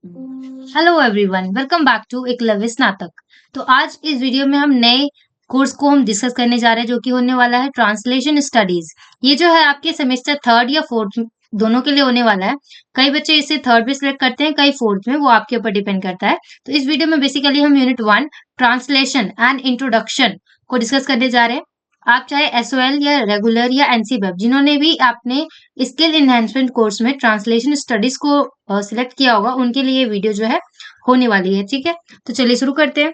Hello everyone, welcome back to Eklavya Snatak. तो आज इस वीडियो में हम नए कोर्स को हम डिस्कस करने जा रहे हैं जो कि होने वाला है ट्रांसलेशन स्टडीज। ये जो है आपके सेमेस्टर थर्ड या फोर्थ दोनों के लिए होने वाला है। कई बच्चे इसे थर्ड में सिलेक्ट करते हैं, कई फोर्थ में, वो आपके ऊपर डिपेंड करता है। तो इस वीडियो में बेसिकली हम यूनिट 1 ट्रांसलेशन एंड इंट्रोडक्शन को डिस्कस करने जा रहे हैं। आप चाहे एसओएल या रेगुलर या एनसीवेब, जिन्होंने भी आपने स्किल इनहेंसमेंट कोर्स में ट्रांसलेशन स्टडीज को सिलेक्ट किया होगा, उनके लिए ये वीडियो जो है होने वाली है। ठीक है, तो चलिए शुरू करते हैं।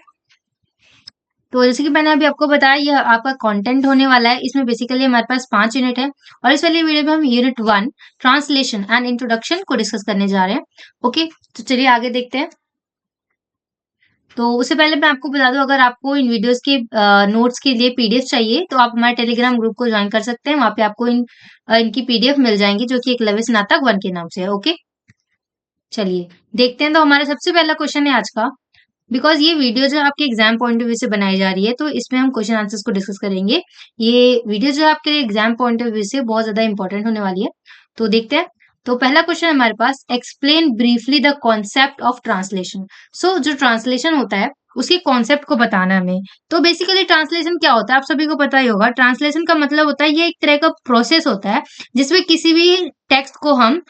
तो जैसे कि मैंने अभी आपको बताया, यह आपका कंटेंट होने वाला है। इसमें बेसिकली हमारे पास 5 यूनिट है और इस वाली वीडियो में हम यूनिट 1 ट्रांसलेशन एंड इंट्रोडक्शन को डिस्कस करने जा रहे हैं। ओके, तो चलिए आगे देखते हैं। तो उससे पहले मैं आपको बता दूं, अगर आपको इन वीडियोस के नोट्स के लिए पीडीएफ चाहिए तो आप हमारे टेलीग्राम ग्रुप को ज्वाइन कर सकते हैं। वहां पे आपको इनकी पीडीएफ मिल जाएंगी, जो कि एकलव्य स्नातक 1 के नाम से है। ओके, चलिए देखते हैं। तो हमारा सबसे पहला क्वेश्चन है आज का। बिकॉज ये वीडियो जो आपके एग्जाम पॉइंट ऑफ व्यू से बनाई जा रही है, तो इसमें हम क्वेश्चन आंसर्स को डिस्कस करेंगे। ये वीडियो जो है आपके एग्जाम पॉइंट ऑफ व्यू से बहुत ज्यादा इंपॉर्टेंट होने वाली है। तो देखते हैं। तो पहला क्वेश्चन हमारे पास, explain briefly the concept of translation. So जो ट्रांसलेशन होता है उसके कॉन्सेप्ट को बताना है हमें। तो बेसिकली ट्रांसलेशन क्या होता है, आप सभी को पता ही होगा। ट्रांसलेशन का मतलब होता है, ये एक तरह का प्रोसेस होता है जिसमें किसी भी टेक्स्ट को हम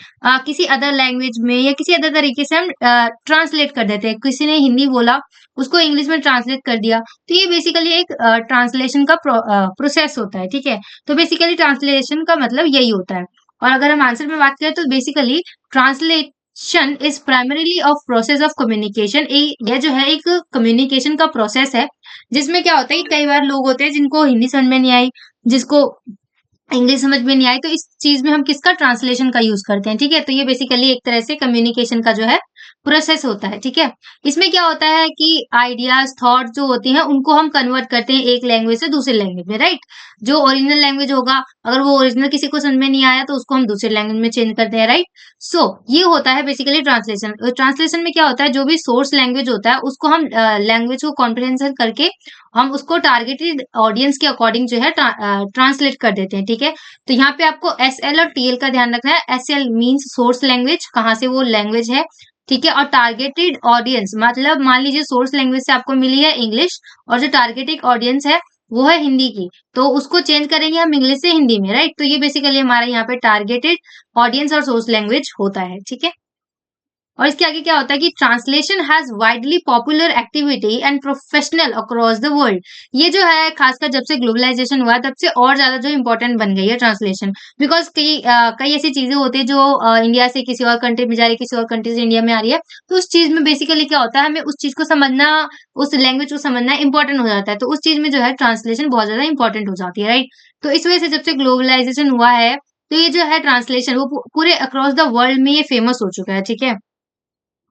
किसी अदर लैंग्वेज में या किसी अदर तरीके से हम ट्रांसलेट कर देते हैं। किसी ने हिंदी बोला, उसको इंग्लिश में ट्रांसलेट कर दिया, तो ये बेसिकली एक ट्रांसलेशन का प्रोसेस होता है। ठीक है, तो बेसिकली ट्रांसलेशन का मतलब यही होता है। और अगर हम आंसर में बात करें तो basically translation is primarily of process of communication. यह जो है एक कम्युनिकेशन का प्रोसेस है, जिसमें क्या होता है कि कई बार लोग होते हैं जिनको हिंदी समझ में नहीं आई, जिसको इंग्लिश समझ में नहीं आई, तो इस चीज में हम किसका ट्रांसलेशन का यूज करते हैं। ठीक है, तो ये बेसिकली एक तरह से कम्युनिकेशन का जो है प्रोसेस होता है। ठीक है, इसमें क्या होता है कि आइडियाज थॉट जो होती हैं उनको हम कन्वर्ट करते हैं एक लैंग्वेज से दूसरे लैंग्वेज में, राइट। जो ओरिजिनल लैंग्वेज होगा, अगर वो ओरिजिनल किसी को समझ में नहीं आया तो उसको हम दूसरे लैंग्वेज में चेंज करते हैं, राइट। सो ये होता है बेसिकली ट्रांसलेशन। ट्रांसलेशन में क्या होता है, जो भी सोर्स लैंग्वेज होता है उसको हम लैंग्वेज को कॉम्प्रिहेंशन करके हम उसको टारगेटेड ऑडियंस के अकॉर्डिंग जो है ट्रांसलेट कर देते हैं। ठीक है, तो यहाँ पे आपको एस एल और टी एल का ध्यान रखना है। S L means source language, कहाँ से वो लैंग्वेज है। ठीक है, और टारगेटेड ऑडियंस मतलब मान लीजिए सोर्स लैंग्वेज से आपको मिली है इंग्लिश, और जो टारगेटेड ऑडियंस है वो है हिंदी की, तो उसको चेंज करेंगे हम इंग्लिश से हिंदी में, राइट। तो ये बेसिकली हमारा यहाँ पे टारगेटेड ऑडियंस और सोर्स लैंग्वेज होता है। ठीक है, और इसके आगे क्या होता है कि translation has widely popular activity and professional across the world. ये जो है खासकर जब से ग्लोबलाइजेशन हुआ तब से और ज्यादा जो इम्पोर्टेंट बन गई है ट्रांसलेशन। बिकॉज कई ऐसी चीजें होती है जो इंडिया से किसी और कंट्री में जा रही है, किसी और कंट्री से इंडिया में आ रही है, तो उस चीज में बेसिकली क्या होता है, हमें उस चीज को समझना, उस लैंग्वेज को समझना इंपॉर्टेंट हो जाता है। तो उस चीज में जो है ट्रांसलेशन बहुत ज्यादा इंपॉर्टेंट हो जाती है, राइट। तो इस वजह से जब से ग्लोबलाइजेशन हुआ है, तो ये जो है ट्रांसलेशन वो पूरे अक्रॉस द वर्ल्ड में ये फेमस हो चुका है। ठीक है,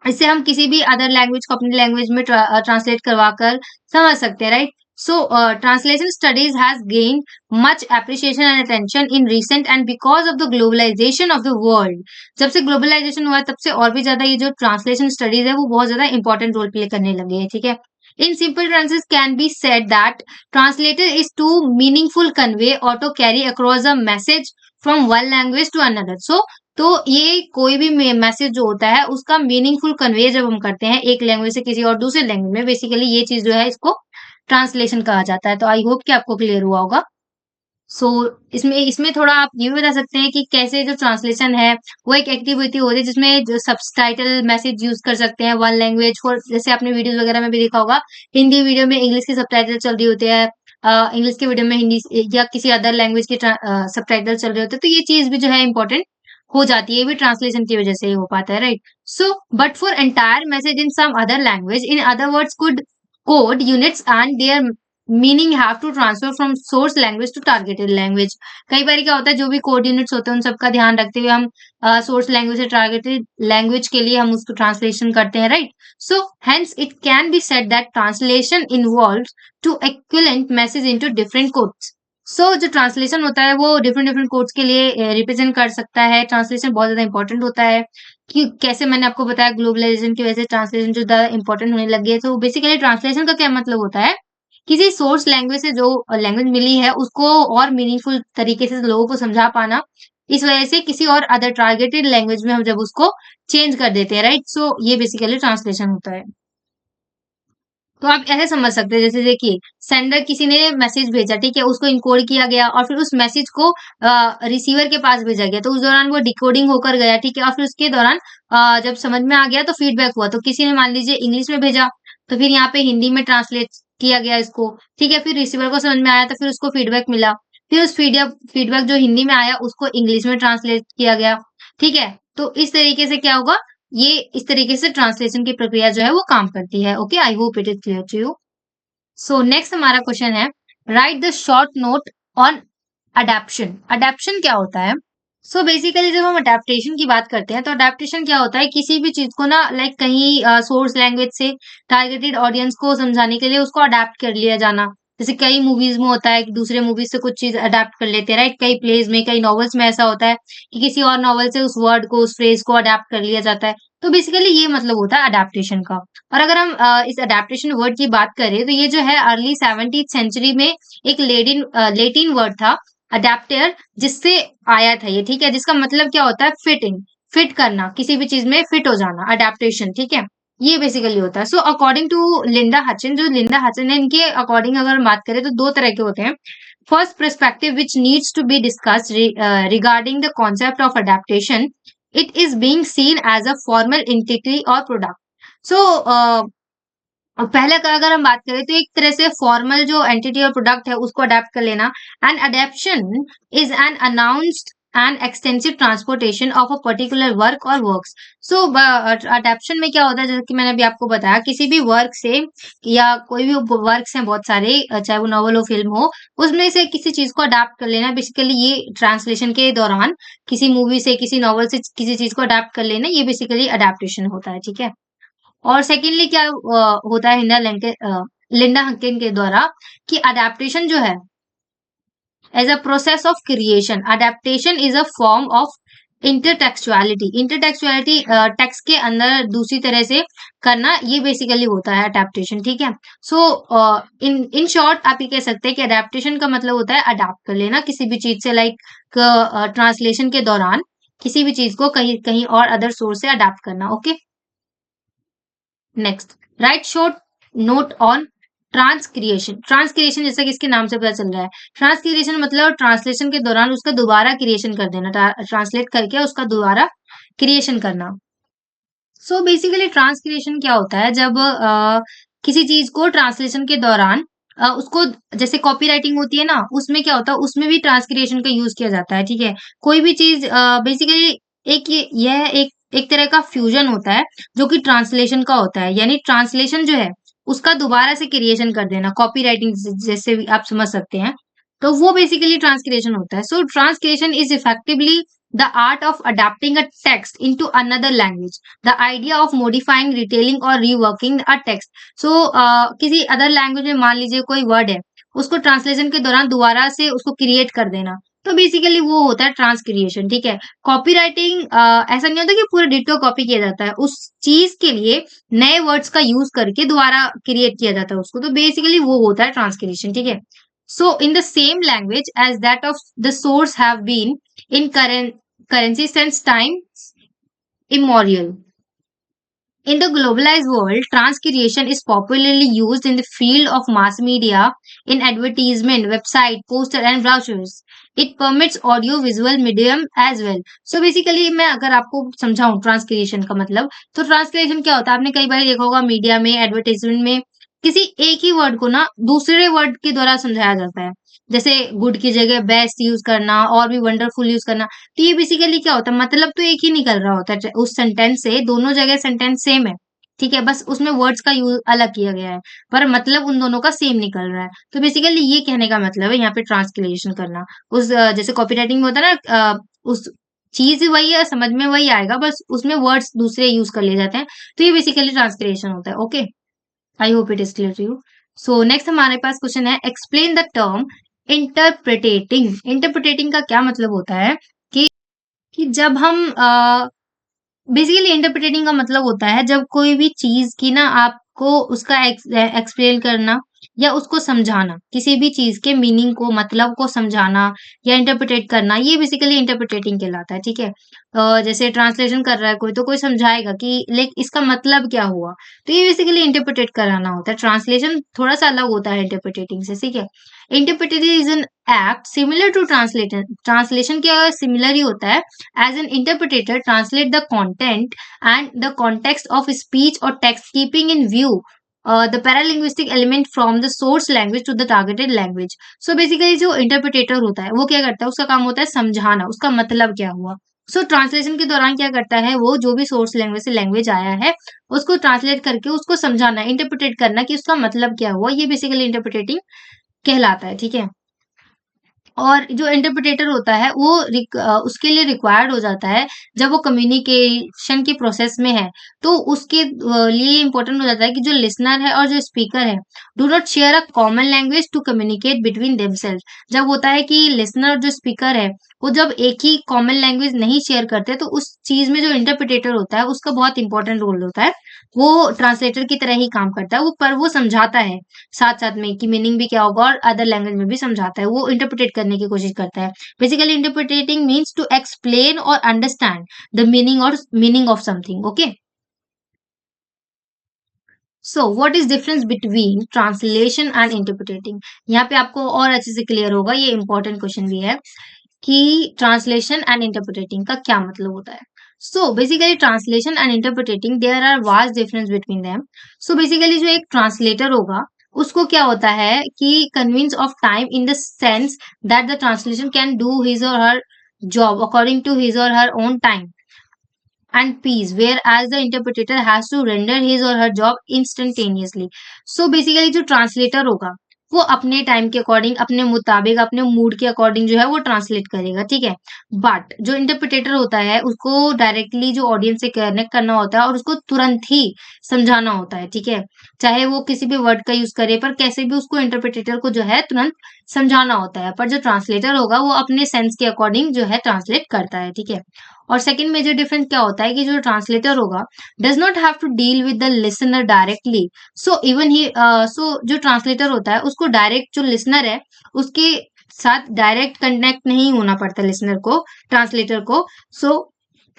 इससे हम किसी भी अदर लैंग्वेज को अपनी लैंग्वेज में ट्रांसलेट करवाकर समझ सकते हैं, right. So translation studies has gained much appreciation and attention in recent and because of the globalization of the world. जब से ग्लोबलाइजेशन हुआ है तब से और भी ज्यादा ये जो ट्रांसलेशन स्टडीज है वो बहुत ज्यादा इंपॉर्टेंट रोल प्ले करने लगे हैं। ठीक है, in simple terms can be said that translator is to meaningful convey और to carry across a message from one language to another. So तो ये कोई भी मैसेज जो होता है उसका मीनिंगफुल कन्वे जब हम करते हैं एक लैंग्वेज से किसी और दूसरे लैंग्वेज में, बेसिकली ये चीज जो है इसको ट्रांसलेशन कहा जाता है। तो आई होप कि आपको क्लियर हुआ होगा। सो इसमें इसमें थोड़ा आप ये भी बता सकते हैं कि कैसे जो ट्रांसलेशन है वो एक एक्टिविटी होती है जिसमें जो सबटाइटल मैसेज यूज कर सकते हैं वन लैंग्वेज फॉर, जैसे आपने वीडियोस वगैरह में भी देखा होगा, हिंदी वीडियो में इंग्लिश के सबटाइटल चल रही होते हैं, इंग्लिश के वीडियो में हिंदी या किसी अदर लैंग्वेज के सबटाइटल चल रहे होते हैं। तो ये चीज भी जो है इंपॉर्टेंट हो जाती है, ये भी ट्रांसलेशन की वजह से ही हो पाता है, right. So but for entire message in some other language, in other words could code units and their meaning have to transfer from source language to targeted language. कई बार क्या होता है, जो भी कोड यूनिट्स होते हैं उन सबका ध्यान रखते हुए हम सोर्स लैंग्वेज से टारगेटेड लैंग्वेज के लिए हम उसको ट्रांसलेशन करते हैं, right. So hence it can be said that translation involves to equivalent message into different codes. So जो ट्रांसलेशन होता है वो डिफरेंट डिफरेंट कोड्स के लिए रिप्रेजेंट कर सकता है। ट्रांसलेशन बहुत ज्यादा इंपॉर्टेंट होता है कि कैसे मैंने आपको बताया ग्लोबलाइजेशन की वजह से ट्रांसलेशन जो ज्यादा इंपॉर्टेंट होने लगी है। तो बेसिकली ट्रांसलेशन का क्या मतलब होता है, किसी सोर्स लैंग्वेज से जो लैंग्वेज मिली है उसको और मीनिंगफुल तरीके से लोगों को समझा पाना, इस वजह से किसी और अदर टारगेटेड लैंग्वेज में हम जब उसको चेंज कर देते हैं, राइट? सो ये बेसिकली ट्रांसलेशन होता है। तो आप ऐसे समझ सकते हैं, जैसे देखिए सेंडर किसी ने मैसेज भेजा, ठीक है, उसको इनकोड किया गया और फिर उस मैसेज को रिसीवर के पास भेजा गया, तो उस दौरान वो डिकोडिंग होकर गया, ठीक है, और फिर उसके दौरान जब समझ में आ गया तो फीडबैक हुआ, तो किसी ने मान लीजिए इंग्लिश में भेजा, तो फिर यहाँ पे हिंदी में ट्रांसलेट किया गया इसको, ठीक है, फिर रिसीवर को समझ में आया तो फिर उसको फीडबैक मिला, फिर उस फीडबैक फीडबैक जो हिंदी में आया उसको इंग्लिश में ट्रांसलेट किया गया, ठीक है। तो इस तरीके से क्या होगा, ये इस तरीके से ट्रांसलेशन की प्रक्रिया जो है वो काम करती है। Okay, I hope it is clear to you. So next हमारा क्वेश्चन है, write the short note on adaptation. Adaptation क्या होता है? सो बेसिकली जब हम अडेप्टेशन की बात करते हैं तो अडेप्टेशन क्या होता है, किसी भी चीज को ना लाइक कहीं सोर्स लैंग्वेज से टारगेटेड ऑडियंस को समझाने के लिए उसको अडेप्ट कर लिया जाना। जैसे कई मूवीज में होता है कि दूसरे मूवीज से कुछ चीज अडेप्ट कर लेते हैं, राइट? कई प्लेज में, कई नॉवेल्स में ऐसा होता है कि किसी और नॉवल से उस वर्ड को, उस फ्रेज को अडेप्ट कर लिया जाता है। तो बेसिकली ये मतलब होता है अडेप्टेशन का। और अगर हम इस अडेप्टेशन वर्ड की बात करें तो ये जो है अर्ली 17th सेंचुरी में एक लेटिन वर्ड था अडेप्टर, जिससे आया था ये, ठीक है, जिसका मतलब क्या होता है, फिट इन, फिट करना, किसी भी चीज में फिट हो जाना, अडेप्टेशन, ठीक है, ये बेसिकली होता है। सो अकॉर्डिंग टू लिंडा हचिन, जो लिंडा हचिन है, इनके अकॉर्डिंग अगर हम बात करें तो दो तरह के होते हैं। First perspective which needs to be discussed regarding the concept of adaptation, it is being seen as a formal entity or product. So पहले का अगर हम बात करें तो एक तरह से फॉर्मल जो एंटिटी और प्रोडक्ट है उसको अडेप्ट कर लेना। And adaptation is an announced and extensive transportation of a particular work और वर्क्स। सो अडेप्शन में क्या होता है, जैसे कि मैंने अभी आपको बताया, किसी भी वर्क से या कोई भी वर्क्स हैं बहुत सारे, चाहे वो नॉवल हो, फिल्म हो, उसमें से किसी चीज को अडेप्ट कर लेना। बेसिकली ये ट्रांसलेशन के दौरान किसी मूवी से, किसी नॉवल से किसी चीज को अडेप्ट कर लेना, ये बेसिकली अडेप्टेशन होता है, ठीक है। और सेकेंडली क्या होता है लिंडा हकिन के द्वारा कि अडेप्टेशन जो है as a process of creation, adaptation is a form of intertextuality. Intertextuality text के अंदर दूसरी तरह से करना, ये बेसिकली होता है अडेप्टेशन, ठीक है। सो इन शॉर्ट आप ये कह सकते हैं कि अडेप्टेशन का मतलब होता है अडेप्ट कर लेना किसी भी चीज से, लाइक ट्रांसलेशन के दौरान किसी भी चीज को कहीं कहीं और अदर सोर्स से अडेप्ट करना। Okay, next, write short note on transcreation. Transcreation जैसा कि इसके नाम से पता चल रहा है, ट्रांसक्रिएशन मतलब ट्रांसलेशन के दौरान उसका दोबारा क्रिएशन कर देना, ट्रांसलेट करके उसका दोबारा क्रिएशन करना। सो बेसिकली ट्रांसक्रिएशन क्या होता है, जब किसी चीज को ट्रांसलेशन के दौरान उसको, जैसे कॉपी राइटिंग होती है ना, उसमें क्या होता है, उसमें भी ट्रांसक्रिएशन का यूज किया जाता है, ठीक है। कोई भी चीज बेसिकली एक यह एक तरह का फ्यूजन होता है जो कि ट्रांसलेशन का होता है, यानी ट्रांसलेशन जो है उसका दोबारा से क्रिएशन कर देना, कॉपी राइटिंग जैसे भी आप समझ सकते हैं, तो वो बेसिकली ट्रांसक्रिएशन होता है। So transcreation is effectively the art of adapting a text into another language, the idea of modifying, retailing or reworking a text. So किसी अदर लैंग्वेज में मान लीजिए कोई वर्ड है, उसको ट्रांसलेशन के दौरान दोबारा से उसको क्रिएट कर देना, तो बेसिकली वो होता है ट्रांसक्रिएशन, ठीक है। कॉपी राइटिंग ऐसा नहीं होता कि पूरे डिटो कॉपी किया जाता है, उस चीज के लिए नए वर्ड्स का यूज करके दोबारा क्रिएट किया जाता है उसको, तो बेसिकली वो होता है ट्रांसक्रिएशन, ठीक है। So in the same language as that of the source have been in currency since time immemorial. In the globalized world, transcreation is popularly used in the field of mass media, in advertisement, website, poster and brochures. It permits audio visual medium as well. So basically मैं अगर आपको समझाऊं ट्रांसक्रिएशन का मतलब, तो ट्रांसक्रिएशन क्या होता है, आपने कई बार देखा होगा मीडिया में, एडवर्टाइजमेंट में, किसी एक ही वर्ड को ना दूसरे वर्ड के द्वारा समझाया जाता है। जैसे गुड की जगह बेस्ट यूज करना, और भी वंडरफुल यूज करना, तो ये बेसिकली क्या होता है, मतलब तो एक ही निकल रहा होता है उस सेंटेंस से, दोनों जगह सेंटेंस सेम है, ठीक है, बस उसमें वर्ड्स का यूज अलग किया गया है, पर मतलब उन दोनों का सेम निकल रहा है। तो बेसिकली ये कहने का मतलब है यहाँ पे ट्रांसक्रिएशन करना, उस जैसे कॉपीराइटिंग में होता है ना, उस चीज वही है, समझ में वही आएगा, बस उसमें वर्ड्स दूसरे यूज कर लिए जाते हैं, तो ये बेसिकली ट्रांसक्रिएशन होता है। Okay, I hope it is clear to you. So next हमारे पास क्वेश्चन है, explain the term interpreting. Interpreting का क्या मतलब होता है कि जब हम बेसिकली इंटरप्रिटेटिंग का मतलब होता है जब कोई भी चीज की ना आपको उसका एक्सप्लेन करना, या उसको समझाना, किसी भी चीज के मीनिंग को, मतलब को समझाना या इंटरप्रिटेट करना, ये बेसिकली इंटरप्रिटेटिंग कहलाता है। ठीक है, जैसे ट्रांसलेशन कर रहा है कोई, तो कोई समझाएगा कि लाइक इसका मतलब क्या हुआ, तो ये बेसिकली इंटरप्रिटेट कराना होता है। ट्रांसलेशन थोड़ा सा अलग होता है इंटरप्रिटेटिंग से। ठीक है, interpreting is an act similar to translation. Translation क्या सिमिलर ही होता है। As an interpreter translate the content and the context of speech or text, keeping in view the paralinguistic element from the source language to the targeted language. So basically जो interpreter होता है वो क्या करता है, उसका काम होता है समझाना, उसका मतलब क्या हुआ। ट्रांसलेशन के दौरान क्या करता है वो, जो भी सोर्स लैंग्वेज से लैंग्वेज आया है उसको ट्रांसलेट करके उसको समझाना, इंटरप्रिटेट करना कि उसका मतलब क्या हुआ, ये बेसिकली इंटरप्रिटेटिंग कहलाता है। ठीक है, और जो इंटरप्रिटेटर होता है वो उसके लिए रिक्वायर्ड हो जाता है जब वो कम्युनिकेशन की प्रोसेस में है। तो उसके लिए इम्पोर्टेंट हो जाता है कि जो लिसनर है और जो स्पीकर है do not share a common language to communicate between themself. जब होता है कि लिसनर और जो स्पीकर है वो जब एक ही कॉमन लैंग्वेज नहीं शेयर करते, तो उस चीज में जो इंटरप्रिटेटर होता है उसका बहुत इंपॉर्टेंट रोल होता है। वो ट्रांसलेटर की तरह ही काम करता है, वो पर वो समझाता है साथ साथ में कि मीनिंग भी क्या होगा, और अदर लैंग्वेज में भी समझाता है, वो इंटरप्रिटेट करने की कोशिश करता है। Basically interpreting means to explain और understand the meaning of something. Okay, so what is difference between translation and interpreting. यहाँ पे आपको और अच्छे से क्लियर होगा, ये इंपॉर्टेंट क्वेश्चन भी है कि ट्रांसलेशन एंड इंटरप्रिटेटिंग का क्या मतलब होता है। So basically translation and interpreting there are vast difference between them. So basically जो एक ट्रांसलेटर होगा उसको क्या होता है कि convenience of time in the sense that the translation can do his or her job according to his or her own time and peace, whereas the interpreter has to render his or her job instantaneously. So basically जो translator होगा वो अपने time के according, अपने मुताबिक, अपने mood के according जो है वो ट्रांसलेट करेगा। ठीक है, बट जो इंटरप्रिटेटर होता है उसको डायरेक्टली जो ऑडियंस से कनेक्ट करना होता है और उसको तुरंत ही समझाना होता है। ठीक है, चाहे वो किसी भी वर्ड का यूज करे, पर कैसे भी उसको इंटरप्रिटेटर को जो है तुरंत समझाना होता है। पर जो ट्रांसलेटर होगा वो अपने सेंस के अकॉर्डिंग जो है ट्रांसलेट करता है। ठीक है, और सेकंड मेजर डिफरेंस क्या होता है कि जो ट्रांसलेटर होगा does not have to deal with the listener directly. So even he जो ट्रांसलेटर होता है उसको डायरेक्ट जो लिसनर है उसके साथ डायरेक्ट कनेक्ट नहीं होना पड़ता लिसनर को, ट्रांसलेटर को।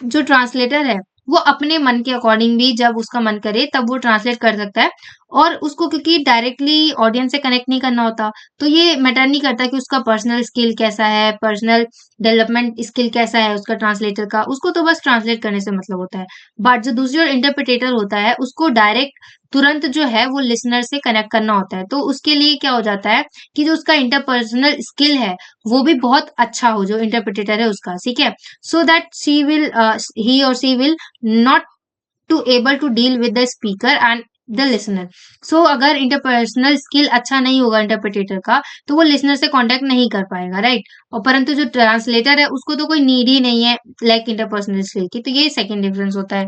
जो ट्रांसलेटर है वो अपने मन के अकॉर्डिंग भी जब उसका मन करे तब वो ट्रांसलेट कर सकता है, और उसको क्योंकि डायरेक्टली ऑडियंस से कनेक्ट नहीं करना होता, तो ये मैटर नहीं करता कि उसका पर्सनल स्किल कैसा है, पर्सनल डेवलपमेंट स्किल कैसा है उसका ट्रांसलेटर का, उसको तो बस ट्रांसलेट करने से मतलब होता है। बट जो दूसरी ओर इंटरप्रिटेटर होता है उसको डायरेक्ट तुरंत जो है वो लिसनर से कनेक्ट करना होता है। तो उसके लिए क्या हो जाता है कि जो उसका इंटरपर्सनल स्किल है वो भी बहुत अच्छा हो, जो इंटरप्रिटेटर है उसका। ठीक है, so that he or she will not to able to deal with the speaker and the listener. So अगर इंटरपर्सनल स्किल अच्छा नहीं होगा इंटरप्रिटेटर का तो वो लिसनर से कांटेक्ट नहीं कर पाएगा, राइट। और परंतु जो ट्रांसलेटर है उसको तो कोई नीड ही नहीं है लाइक इंटरपर्सनल स्किल की। तो ये सेकंड डिफरेंस होता है।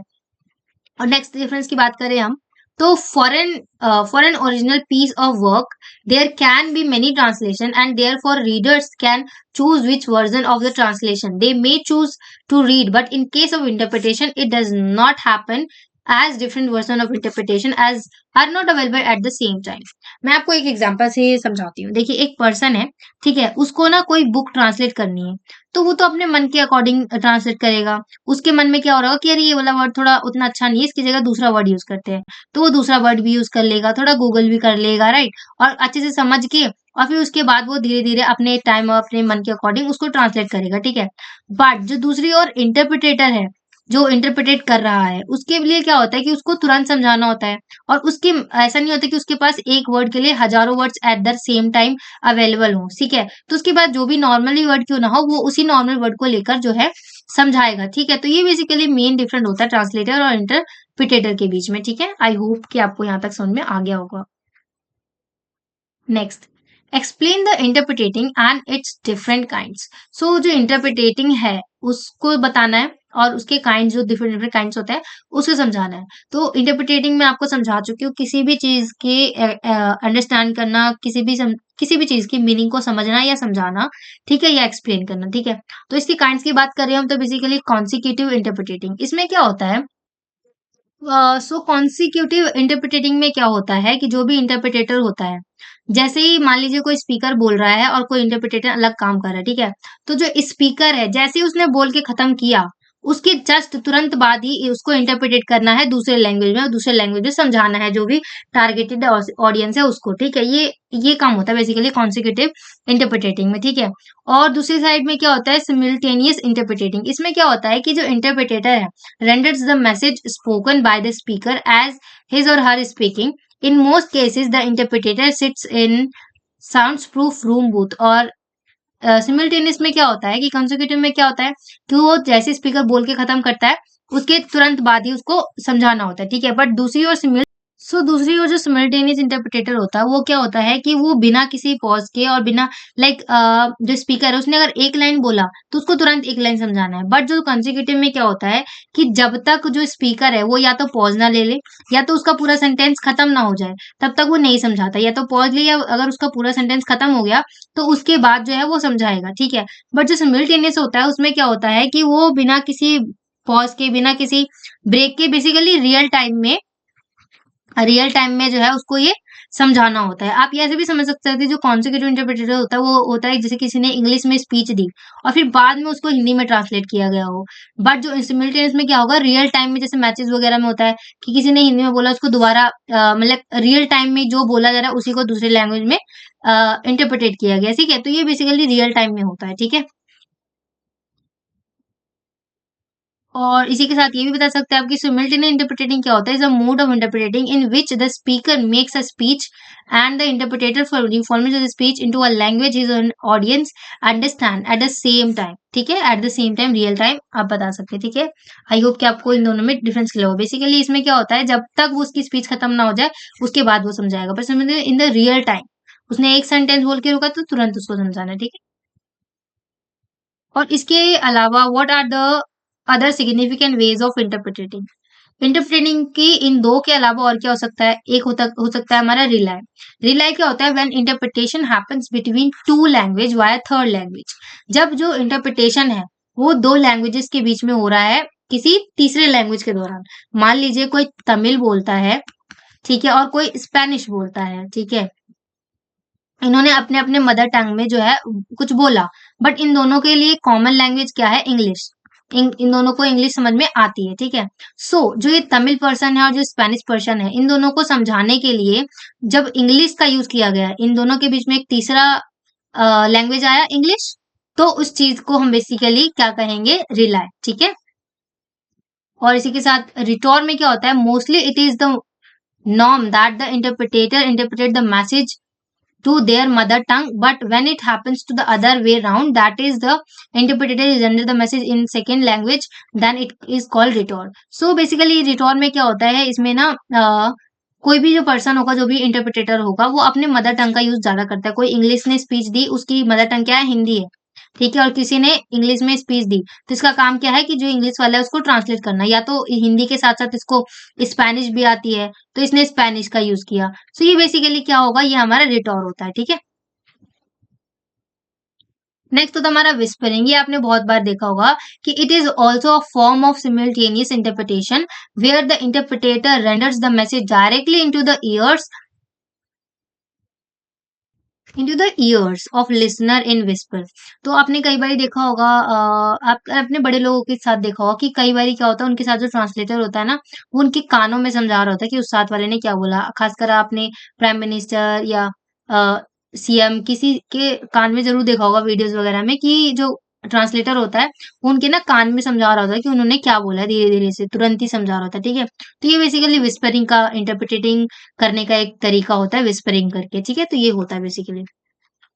और नेक्स्ट डिफरेंस की बात करें हम, तो for an original piece of work there can be many translation and therefore readers can choose which version of the translation they may choose to read, but in case of interpretation it does not happen as different version of interpretation as are not available at the same time. मैं आपको एक example से समझाती हूँ। देखिए, एक person है, ठीक है, उसको ना कोई बुक ट्रांसलेट करनी है, तो वो तो अपने मन के अकॉर्डिंग ट्रांसलेट करेगा। उसके मन में क्या हो रहा होगा कि अरे ये वाला वर्ड थोड़ा उतना अच्छा नहीं है, इसकी जगह दूसरा वर्ड यूज करते हैं, तो वो दूसरा वर्ड भी यूज कर लेगा, थोड़ा गूगल भी कर लेगा, राइट, और अच्छे से समझ के और फिर उसके बाद वो धीरे धीरे अपने टाइम और अपने मन के अकॉर्डिंग उसको ट्रांसलेट करेगा। ठीक है, बट जो दूसरी ओर इंटरप्रिटेटर है जो इंटरप्रिटेट कर रहा है उसके लिए क्या होता है कि उसको तुरंत समझाना होता है, और उसके ऐसा नहीं होता कि उसके पास एक वर्ड के लिए हजारों words eight the same time available हो। ठीक है, तो उसके बाद जो भी नॉर्मली वर्ड क्यों ना हो वो उसी नॉर्मल वर्ड को लेकर जो है समझाएगा। ठीक है, तो ये बेसिकली मेन डिफरेंट होता है ट्रांसलेटर और इंटरप्रिटेटर के बीच में। ठीक है, आई होप कि आपको यहाँ तक समझ में आ गया होगा। Next, explain the interpreting and its different kinds. So जो इंटरप्रिटेटिंग है उसको बताना है और उसके काइंड जो डिफरेंट डिफरेंट काइंड्स होते हैं उसको समझाना है। तो इंटरप्रिटेटिंग में आपको समझा चुकी हूँ, किसी भी चीज के अंडरस्टैंड करना, किसी भी चीज की मीनिंग को समझना या समझाना, ठीक है, या एक्सप्लेन करना। ठीक है, तो इसके काइंड्स की बात करें हम तो बेसिकली कॉन्सिक्यूटिव इंटरप्रिटेटिंग, इसमें क्या होता है सो कॉन्सिक्यूटिव इंटरप्रिटेटिंग में क्या होता है कि जो भी इंटरप्रिटेटर होता है, जैसे ही मान लीजिए कोई स्पीकर बोल रहा है और कोई इंटरप्रिटेटर अलग काम कर रहा है, ठीक है? तो जो स्पीकर है, जैसे ही उसने बोल के खत्म किया, उसके जस्ट तुरंत बाद ही उसको इंटरप्रिटेट करना है दूसरे लैंग्वेज में और दूसरे लैंग्वेज में समझाना है जो भी टारगेटेड ऑडियंस है उसको, ठीक है? ये काम होता है बेसिकली कॉन्सिक्यूटिव इंटरप्रिटेटिंग में, ठीक है? और दूसरी साइड में क्या होता है सिमुल्टेनियस इंटरप्रिटेटिंग। इसमें क्या होता है कि जो इंटरप्रिटेटर है renders the message spoken by the speaker as his or her speaking. In most cases, the interpreter sits in soundproof room booth और सिमल्टेनियस में क्या होता है कि कंसेक्यूटिव में क्या होता है कि वो जैसे स्पीकर बोल के खत्म करता है उसके तुरंत बाद ही उसको समझाना होता है, ठीक है? बट दूसरी ओर जो सिमल्टेनियस इंटरप्रिटेटर होता है वो क्या होता है कि वो बिना किसी पॉज के और बिना लाइक जो स्पीकर है उसने अगर एक लाइन बोला तो उसको तुरंत एक लाइन समझाना है। बट जो कंसेक्यूटिव में क्या होता है कि जब तक जो स्पीकर है वो या तो पॉज ना ले ले या तो उसका पूरा सेंटेंस खत्म ना हो जाए तब तक वो नहीं समझाता, या तो पॉज ले या अगर उसका पूरा सेंटेंस खत्म हो गया तो उसके बाद जो है वो समझाएगा, ठीक है? बट जो सिमल्टेनियस होता है उसमें क्या होता है कि वो बिना किसी पॉज के बिना किसी ब्रेक के बेसिकली रियल टाइम में जो है उसको ये समझाना होता है। आप ये ऐसे भी समझ सकते हैं कि जो कॉन्सेक्यूटिव इंटरप्रेटर होता है वो होता है जैसे किसी ने इंग्लिश में स्पीच दी और फिर बाद में उसको हिंदी में ट्रांसलेट किया गया हो। बट जो सिमल्टेनियस में क्या होगा रियल टाइम में जैसे मैचेस वगैरह में होता है कि किसी ने हिंदी में बोला उसको दोबारा मतलब रियल टाइम में जो बोला जा रहा है उसी को दूसरे लैंग्वेज में इंटरप्रेटेट किया गया, ठीक है? तो ये बेसिकली रियल टाइम में होता है, ठीक है? और इसी के साथ ये भी बता सकते हैं आप कि सिमल्टेनियस इंटरप्रिटेटिंग क्या होता है? Is a mode of interpreting in which the speaker makes a speech and the interpreter for reformat the speech into a language his audience understand at the same time, ठीक है? At the same time real time आप बता सकते हैं, ठीक है? I hope कि आपको इन दोनों में डिफरेंस क्लियर हो। बेसिकली इसमें क्या होता है जब तक वो उसकी स्पीच खत्म ना हो जाए उसके बाद वो समझाएगा, पर समझे इन द रियल टाइम उसने एक सेंटेंस बोल के रुका तो तुरंत उसको समझाना है, ठीक है? और इसके अलावा what are the other significant ways of interpreting? Interpreting की इन दो के अलावा और क्या हो सकता है? एक हो सकता है हमारा रिलाई। रिलाई क्या होता है? When interpretation happens between two language via third language. जब जो इंटरप्रिटेशन है वो दो लैंग्वेजेस के बीच में हो रहा है किसी तीसरे लैंग्वेज के दौरान। मान लीजिए कोई तमिल बोलता है, ठीक है? और कोई स्पेनिश बोलता है, ठीक है? इन्होंने अपने अपने मदर टंग में जो है कुछ बोला, बट इन दोनों के लिए कॉमन लैंग्वेज क्या है? इंग्लिश। इन दोनों को इंग्लिश समझ में आती है, ठीक है? जो ये तमिल पर्सन है और जो स्पेनिश पर्सन है इन दोनों को समझाने के लिए जब इंग्लिश का यूज किया गया, इन दोनों के बीच में एक तीसरा लैंग्वेज आया इंग्लिश, तो उस चीज को हम बेसिकली क्या कहेंगे? रिलाई, ठीक है? और इसी के साथ रिटोर में क्या होता है? Mostly it is the norm that the interpreter interpret the message to their mother tongue, but when it happens to the other way round, that is the interpreter is under the message in second language, then it is called retort. So basically retort में क्या होता है? इसमें ना कोई भी जो person होगा जो भी इंटरप्रिटेटर होगा वो अपने मदर टंग का यूज ज्यादा करता है। कोई इंग्लिश ने स्पीच दी उसकी मदर टंग क्या है? हिंदी है, ठीक है? और किसी ने इंग्लिश में स्पीच दी तो इसका काम क्या है कि जो इंग्लिश वाला है उसको ट्रांसलेट करना, या तो हिंदी के साथ साथ इसको स्पेनिश भी आती है तो इसने स्पेनिश का यूज किया। सो ये बेसिकली क्या होगा? ये हमारा रिटोर होता है, ठीक है? नेक्स्ट होता है हमारा विस्परिंग। ये आपने बहुत बार देखा होगा कि it is also a form of simultaneous interpretation where the interpreter renders the message directly into the ears of listener in whisper. तो आपने कई बार देखा होगा आप अपने बड़े लोगों के साथ देखा होगा कि कई बार क्या होता है उनके साथ जो ट्रांसलेटर होता है ना वो उनके कानों में समझा रहा होता है कि उस साथ वाले ने क्या बोला। खासकर आपने प्राइम मिनिस्टर या सीएम किसी के कान में जरूर देखा होगा वीडियोस वगैरह में कि जो ट्रांसलेटर होता है वो उनके ना कान में समझा रहा होता है कि उन्होंने क्या बोला है, धीरे धीरे से तुरंत ही समझा रहा होता है, ठीक है? तो ये बेसिकली विस्परिंग का इंटरप्रिटेटिंग करने का एक तरीका होता है विस्परिंग करके, ठीक है? तो ये होता है बेसिकली।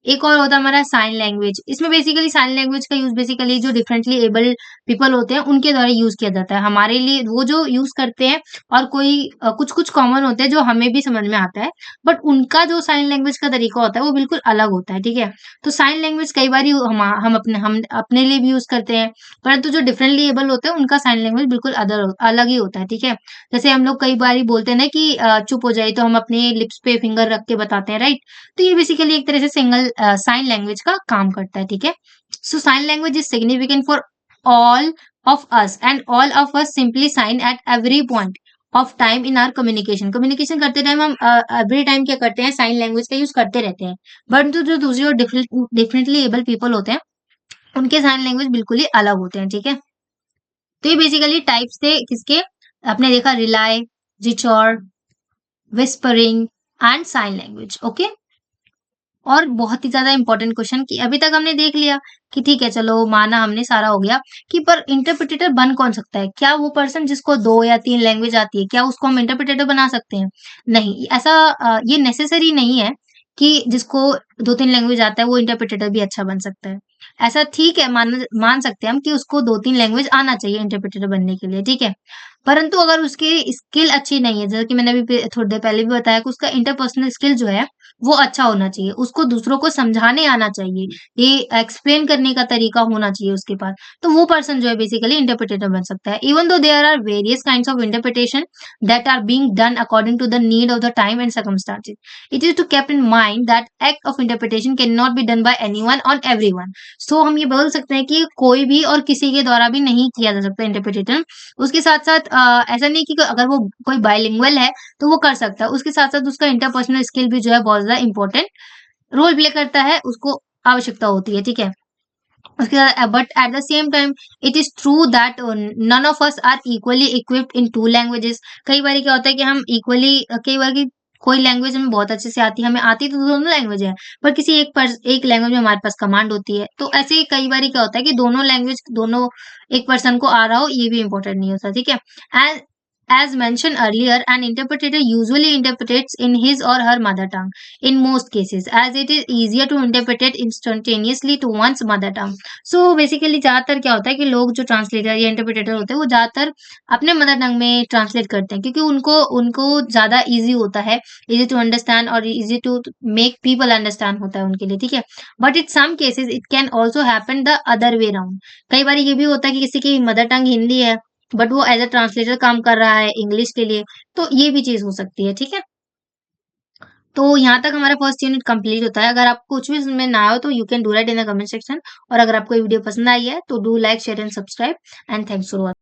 एक और होता है हमारा साइन लैंग्वेज। इसमें बेसिकली साइन लैंग्वेज का यूज बेसिकली जो डिफरेंटली एबल पीपल होते हैं उनके द्वारा यूज किया जाता है। हमारे लिए वो जो यूज करते हैं और कोई कुछ कुछ कॉमन होते हैं जो हमें भी समझ में आता है, बट उनका जो साइन लैंग्वेज का तरीका होता है वो बिल्कुल अलग होता है, ठीक है? तो साइन लैंग्वेज कई बार हम अपने लिए भी यूज करते हैं, परंतु जो डिफरेंटली एबल होते हैं उनका साइन लैंग्वेज बिल्कुल अलग ही होता है, ठीक है? जैसे हम लोग कई बार बोलते हैं ना कि चुप हो जाए तो हम अपने लिप्स पे फिंगर रख के बताते हैं, राइट? तो ये बेसिकली एक तरह से सिंगल साइन लैंग्वेज का काम करता है, ठीक है? So sign language is significant for all of us and all of us simply sign at every point of time in our communication. Communication करते टाइम हम एवरी टाइम क्या करते हैं, साइन लैंग्वेज का यूज करते रहते हैं, बट जो दूसरी और डिफरेंटली एबल पीपल होते हैं उनके साइन लैंग्वेज बिल्कुल ही अलग होते हैं, ठीक है। तो ये बेसिकली टाइप्स थे किसके, आपने देखा रिलाई, रिचॉर्ड, whispering and sign language. Okay, और बहुत ही ज्यादा इंपॉर्टेंट क्वेश्चन कि अभी तक हमने देख लिया कि ठीक है चलो माना हमने सारा हो गया कि पर इंटरप्रिटेटर बन कौन सकता है, क्या वो पर्सन जिसको 2 या 3 लैंग्वेज आती है क्या उसको हम इंटरप्रिटेटर बना सकते हैं? नहीं, ऐसा ये नेसेसरी नहीं है कि जिसको 2-3 लैंग्वेज आता है वो इंटरप्रिटेटर भी अच्छा बन सकता है। ऐसा ठीक है, मान सकते हैं हम कि उसको 2-3 लैंग्वेज आना चाहिए इंटरप्रिटेटर बनने के लिए, ठीक है। परंतु अगर उसकी स्किल अच्छी नहीं है, जैसा कि मैंने अभी थोड़ी देर पहले भी बताया कि उसका इंटरपर्सनल स्किल जो है वो अच्छा होना चाहिए, उसको दूसरों को समझाने आना चाहिए, ये एक्सप्लेन करने का तरीका होना चाहिए उसके पास, तो वो पर्सन जो है बेसिकली इंटरप्रिटेटर बन सकता है। Even though there are various kinds of interpretation that are being done according to the need of the time and circumstances, it is to kept in mind that act of interpretation cannot be done by anyone on everyone। सो हम ये बोल सकते हैं कि कोई भी और किसी के द्वारा भी नहीं किया जा सकता इंटरप्रिटेशन। उसके साथ-साथ ऐसा नहीं कि अगर वो कोई बाइलिंगुअल है तो वो कर सकता है। उसके साथ-साथ उसका इंटरपर्सनल स्किल भी जो है बहुत ज़्यादा इम्पोर्टेंट रोल प्ले करता है, उसको आवश्यकता होती है, ठीक है? उसके साथ but at the same time it is true that none of us are equally equipped in 2 languages. कई बारी क्या होता है कि हम इक्वली कई बार की कोई लैंग्वेज हमें बहुत अच्छे से आती है, हमें आती तो दोनों लैंग्वेज है, पर किसी एक लैंग्वेज में हमारे पास कमांड होती है। तो ऐसे ही कई बारी क्या होता है कि दोनों लैंग्वेज दोनों एक पर्सन को आ रहा हो, ये भी इम्पोर्टेंट नहीं होता, ठीक है? And as mentioned earlier, an interpreter usually interprets in his or her mother tongue in most cases, as it is easier to interpret it instantaneously to one's mother tongue। So basically ज्यादातर क्या होता है कि लोग जो translator या interpreter होते हैं वो ज्यादातर अपने मदर टंग में ट्रांसलेट करते हैं, क्योंकि उनको उनको ज्यादा इजी होता है, इजी टू अंडरस्टैंड और easy to make people understand होता है उनके लिए, ठीक है। But in some cases it can also happen the other way round. कई बार ये भी होता है कि किसी की मदर टंग हिंदी है बट वो एज अ ट्रांसलेटर काम कर रहा है इंग्लिश के लिए, तो ये भी चीज हो सकती है, ठीक है। तो यहाँ तक हमारा फर्स्ट यूनिट कंप्लीट होता है। अगर आपको कुछ भी समझ में ना आए तो you can do that in the comment section, और अगर आपको ये वीडियो पसंद आई है तो do like share and subscribe and thanks for watching.